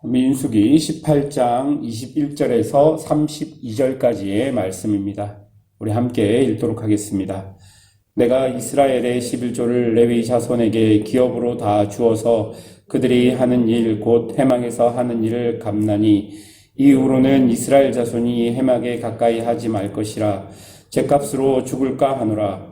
민수기 18장 21절에서 32절까지의 말씀입니다. 우리 함께 읽도록 하겠습니다. 내가 이스라엘의 11조를 레위 자손에게 기업으로 다 주어서 그들이 하는 일 곧 해막에서 하는 일을 갚나니 이후로는 이스라엘 자손이 해막에 가까이 하지 말 것이라 죗값으로 죽을까 하노라.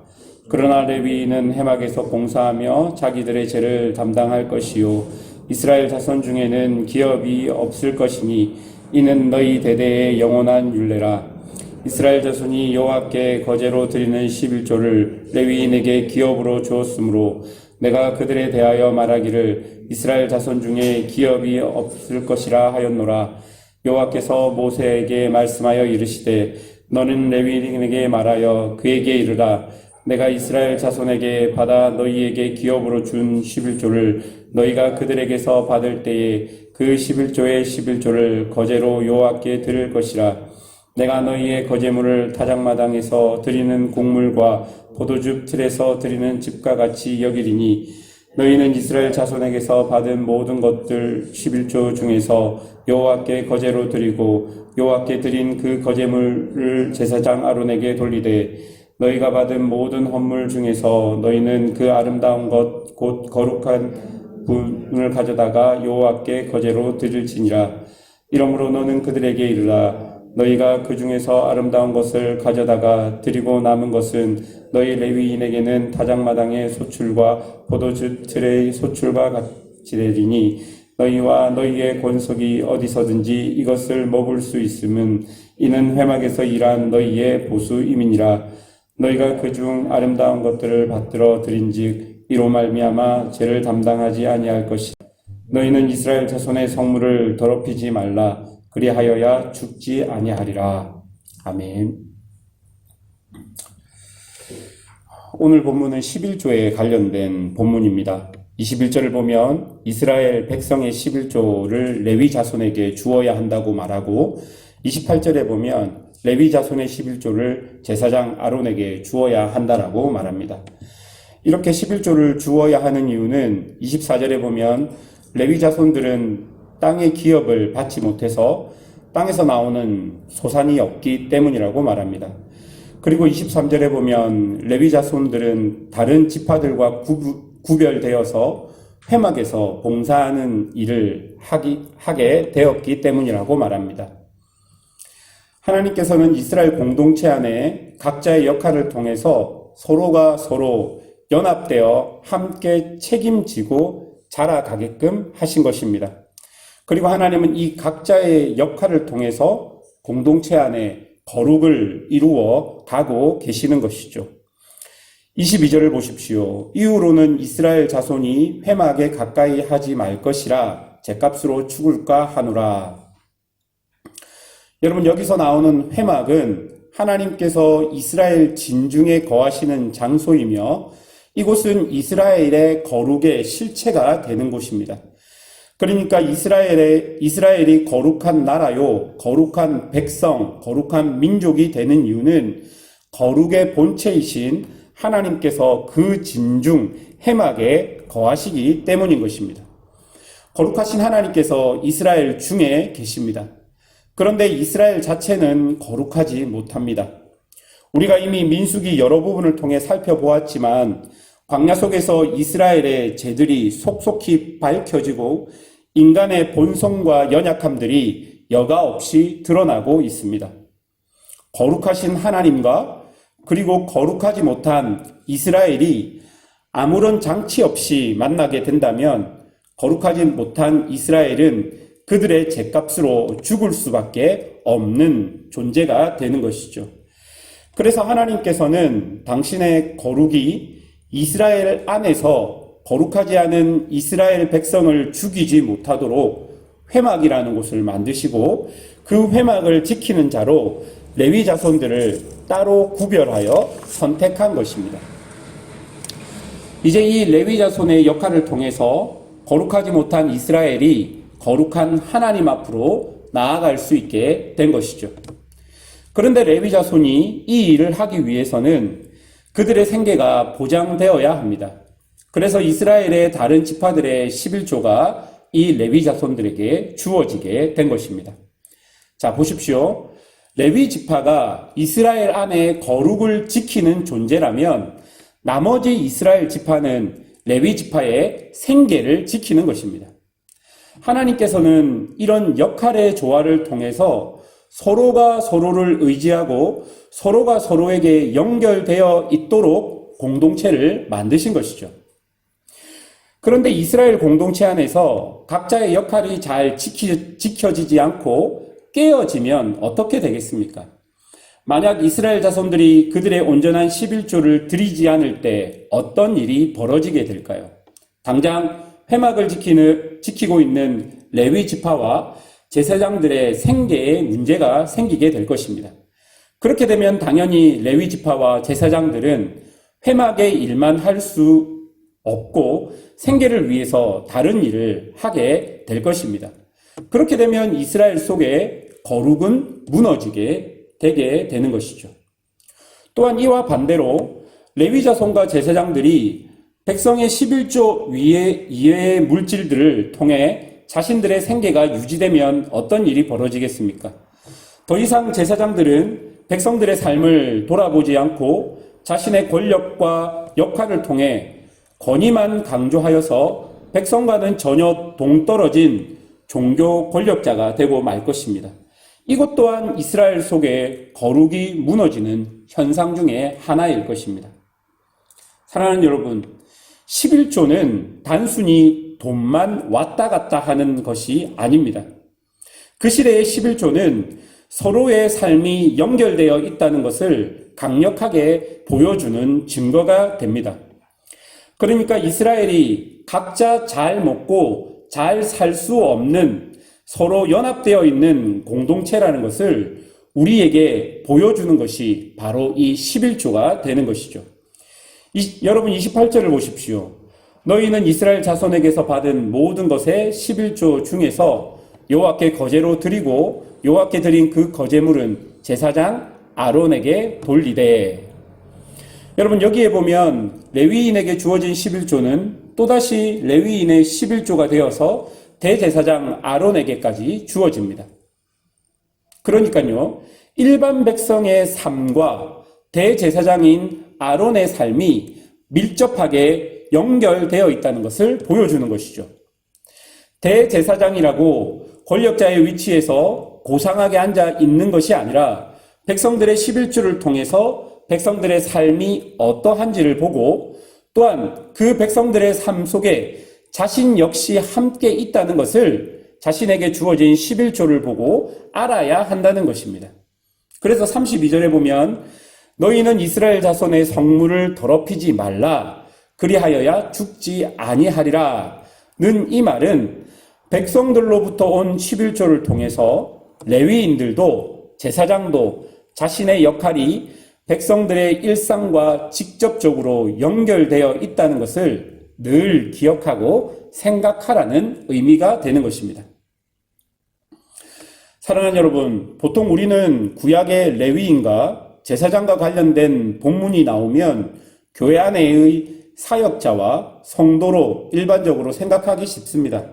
그러나 레위인은 해막에서 봉사하며 자기들의 죄를 담당할 것이요 이스라엘 자손 중에는 기업이 없을 것이니 이는 너희 대대의 영원한 율례라. 이스라엘 자손이 여호와께 거제로 드리는 11조를 레위인에게 기업으로 주었으므로 내가 그들에 대하여 말하기를 이스라엘 자손 중에 기업이 없을 것이라 하였노라. 여호와께서 모세에게 말씀하여 이르시되 너는 레위인에게 말하여 그에게 이르라. 내가 이스라엘 자손에게 받아 너희에게 기업으로 준 11조를 너희가 그들에게서 받을 때에 그 11조의 11조를 거제로 여호와께 드릴 것이라. 내가 너희의 거제물을 타작마당에서 드리는 곡물과 포도즙 틀에서 드리는 즙과 같이 여기리니 너희는 이스라엘 자손에게서 받은 모든 것들 11조 중에서 여호와께 거제로 드리고 여호와께 드린 그 거제물을 제사장 아론에게 돌리되 너희가 받은 모든 헌물 중에서 너희는 그 아름다운 것 곧 거룩한 분을 가져다가 여호와께 거제로 드릴지니라. 이러므로 너는 그들에게 이르라. 너희가 그 중에서 아름다운 것을 가져다가 드리고 남은 것은 너희 레위인에게는 타작마당의 소출과 포도주 틀의 소출과 같이 되리니 너희와 너희의 권속이 어디서든지 이것을 먹을 수 있음은 이는 회막에서 일한 너희의 보수임이니라. 너희가 그중 아름다운 것들을 받들어 드린즉 이로 말미암아 죄를 담당하지 아니할 것이라. 너희는 이스라엘 자손의 성물을 더럽히지 말라. 그리하여야 죽지 아니하리라. 아멘. 오늘 본문은 11조에 관련된 본문입니다. 21절을 보면 이스라엘 백성의 11조를 레위 자손에게 주어야 한다고 말하고 28절에 보면 레위 자손의 11조를 제사장 아론에게 주어야 한다라고 말합니다. 이렇게 11조를 주어야 하는 이유는 24절에 보면 레위 자손들은 땅의 기업을 받지 못해서 땅에서 나오는 소산이 없기 때문이라고 말합니다. 그리고 23절에 보면 레위 자손들은 다른 지파들과 구별되어서 회막에서 봉사하는 일을 하게 되었기 때문이라고 말합니다. 하나님께서는 이스라엘 공동체 안에 각자의 역할을 통해서 서로가 서로 연합되어 함께 책임지고 자라가게끔 하신 것입니다. 그리고 하나님은 이 각자의 역할을 통해서 공동체 안에 거룩을 이루어 가고 계시는 것이죠. 22절을 보십시오. 이후로는 이스라엘 자손이 회막에 가까이 하지 말 것이라 죗값으로 죽을까 하노라. 여러분, 여기서 나오는 회막은 하나님께서 이스라엘 진중에 거하시는 장소이며 이곳은 이스라엘의 거룩의 실체가 되는 곳입니다. 그러니까 이스라엘이 거룩한 나라요, 거룩한 백성, 거룩한 민족이 되는 이유는 거룩의 본체이신 하나님께서 그 진중 회막에 거하시기 때문인 것입니다. 거룩하신 하나님께서 이스라엘 중에 계십니다. 그런데 이스라엘 자체는 거룩하지 못합니다. 우리가 이미 민수기 여러 부분을 통해 살펴보았지만 광야 속에서 이스라엘의 죄들이 속속히 밝혀지고 인간의 본성과 연약함들이 여과 없이 드러나고 있습니다. 거룩하신 하나님과 그리고 거룩하지 못한 이스라엘이 아무런 장치 없이 만나게 된다면 거룩하지 못한 이스라엘은 그들의 죗값으로 죽을 수밖에 없는 존재가 되는 것이죠. 그래서 하나님께서는 당신의 거룩이 이스라엘 안에서 거룩하지 않은 이스라엘 백성을 죽이지 못하도록 회막이라는 곳을 만드시고 그 회막을 지키는 자로 레위 자손들을 따로 구별하여 선택한 것입니다. 이제 이 레위 자손의 역할을 통해서 거룩하지 못한 이스라엘이 거룩한 하나님 앞으로 나아갈 수 있게 된 것이죠. 그런데 레위 자손이 이 일을 하기 위해서는 그들의 생계가 보장되어야 합니다. 그래서 이스라엘의 다른 지파들의 11조가 이 레위 자손들에게 주어지게 된 것입니다. 자, 보십시오. 레위 지파가 이스라엘 안에 거룩을 지키는 존재라면 나머지 이스라엘 지파는 레위 지파의 생계를 지키는 것입니다. 하나님께서는 이런 역할의 조화를 통해서 서로가 서로를 의지하고 서로가 서로에게 연결되어 있도록 공동체를 만드신 것이죠. 그런데 이스라엘 공동체 안에서 각자의 역할이 잘 지켜지지 않고 깨어지면 어떻게 되겠습니까? 만약 이스라엘 자손들이 그들의 온전한 11조를 드리지 않을 때 어떤 일이 벌어지게 될까요? 당장 회막을 지키고 있는 레위 지파와 제사장들의 생계에 문제가 생기게 될 것입니다. 그렇게 되면 당연히 레위 지파와 제사장들은 회막의 일만 할 수 없고 생계를 위해서 다른 일을 하게 될 것입니다. 그렇게 되면 이스라엘 속에 거룩은 무너지게 되게 되는 것이죠. 또한 이와 반대로 레위 자손과 제사장들이 백성의 11조 이외의 물질들을 통해 자신들의 생계가 유지되면 어떤 일이 벌어지겠습니까? 더 이상 제사장들은 백성들의 삶을 돌아보지 않고 자신의 권력과 역할을 통해 권위만 강조하여서 백성과는 전혀 동떨어진 종교 권력자가 되고 말 것입니다. 이것 또한 이스라엘 속에 거룩이 무너지는 현상 중에 하나일 것입니다. 사랑하는 여러분, 11조는 단순히 돈만 왔다 갔다 하는 것이 아닙니다. 그 시대의 11조는 서로의 삶이 연결되어 있다는 것을 강력하게 보여주는 증거가 됩니다. 그러니까 이스라엘이 각자 잘 먹고 잘 살 수 없는 서로 연합되어 있는 공동체라는 것을 우리에게 보여주는 것이 바로 이 11조가 되는 것이죠. 여러분 28절을 보십시오. 너희는 이스라엘 자손에게서 받은 모든 것의 11조 중에서 여호와께 거제로 드리고 여호와께 드린 그 거제물은 제사장 아론에게 돌리되. 여러분 여기에 보면 레위인에게 주어진 11조는 또다시 레위인의 11조가 되어서 대제사장 아론에게까지 주어집니다. 그러니까요, 일반 백성의 삶과 대제사장인 아론의 삶이 밀접하게 연결되어 있다는 것을 보여주는 것이죠. 대제사장이라고 권력자의 위치에서 고상하게 앉아 있는 것이 아니라 백성들의 11조를 통해서 백성들의 삶이 어떠한지를 보고 또한 그 백성들의 삶 속에 자신 역시 함께 있다는 것을 자신에게 주어진 11조를 보고 알아야 한다는 것입니다. 그래서 32절에 보면 너희는 이스라엘 자손의 성물을 더럽히지 말라 그리하여야 죽지 아니하리라 는 이 말은 백성들로부터 온 11조를 통해서 레위인들도 제사장도 자신의 역할이 백성들의 일상과 직접적으로 연결되어 있다는 것을 늘 기억하고 생각하라는 의미가 되는 것입니다. 사랑하는 여러분, 보통 우리는 구약의 레위인과 제사장과 관련된 본문이 나오면 교회 안에의 사역자와 성도로 일반적으로 생각하기 쉽습니다.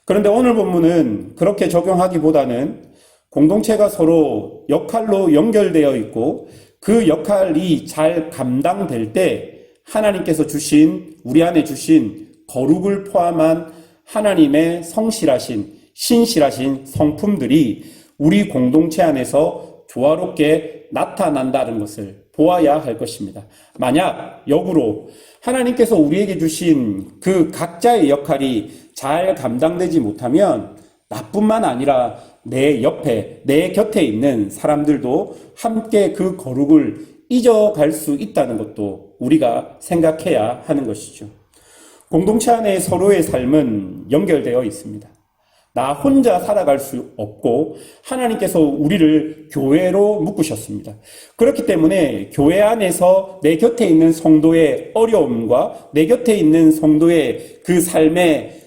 그런데 오늘 본문은 그렇게 적용하기보다는 공동체가 서로 역할로 연결되어 있고 그 역할이 잘 감당될 때 하나님께서 주신, 우리 안에 주신 거룩을 포함한 하나님의 성실하신, 신실하신 성품들이 우리 공동체 안에서 조화롭게 나타난다는 것을 보아야 할 것입니다. 만약 역으로 하나님께서 우리에게 주신 그 각자의 역할이 잘 감당되지 못하면 나뿐만 아니라 내 옆에, 내 곁에 있는 사람들도 함께 그 거룩을 잊어갈 수 있다는 것도 우리가 생각해야 하는 것이죠. 공동체 안에 서로의 삶은 연결되어 있습니다. 나 혼자 살아갈 수 없고 하나님께서 우리를 교회로 묶으셨습니다. 그렇기 때문에 교회 안에서 내 곁에 있는 성도의 어려움과 내 곁에 있는 성도의 그 삶의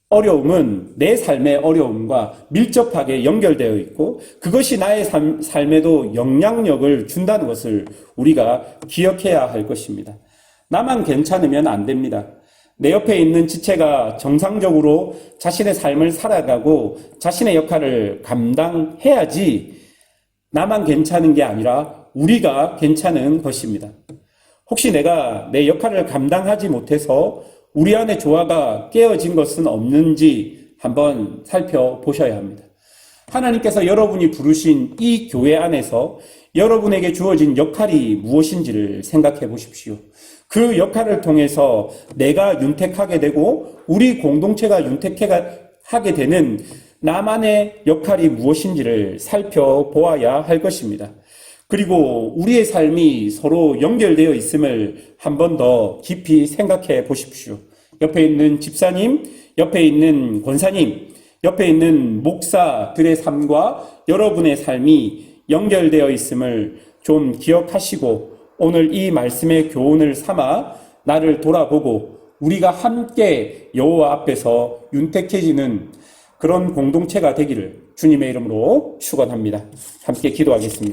어려움은 내 삶의 어려움과 밀접하게 연결되어 있고 그것이 나의 삶에도 영향력을 준다는 것을 우리가 기억해야 할 것입니다. 나만 괜찮으면 안 됩니다. 내 옆에 있는 지체가 정상적으로 자신의 삶을 살아가고 자신의 역할을 감당해야지 나만 괜찮은 게 아니라 우리가 괜찮은 것입니다. 혹시 내가 내 역할을 감당하지 못해서 우리 안에 조화가 깨어진 것은 없는지 한번 살펴보셔야 합니다. 하나님께서 여러분이 부르신 이 교회 안에서 여러분에게 주어진 역할이 무엇인지를 생각해 보십시오. 그 역할을 통해서 내가 윤택하게 되고 우리 공동체가 윤택하게 되는 나만의 역할이 무엇인지를 살펴보아야 할 것입니다. 그리고 우리의 삶이 서로 연결되어 있음을 한 번 더 깊이 생각해 보십시오. 옆에 있는 집사님, 옆에 있는 권사님, 옆에 있는 목사들의 삶과 여러분의 삶이 연결되어 있음을 좀 기억하시고 오늘 이 말씀의 교훈을 삼아 나를 돌아보고 우리가 함께 여호와 앞에서 윤택해지는 그런 공동체가 되기를 주님의 이름으로 축원합니다. 함께 기도하겠습니다.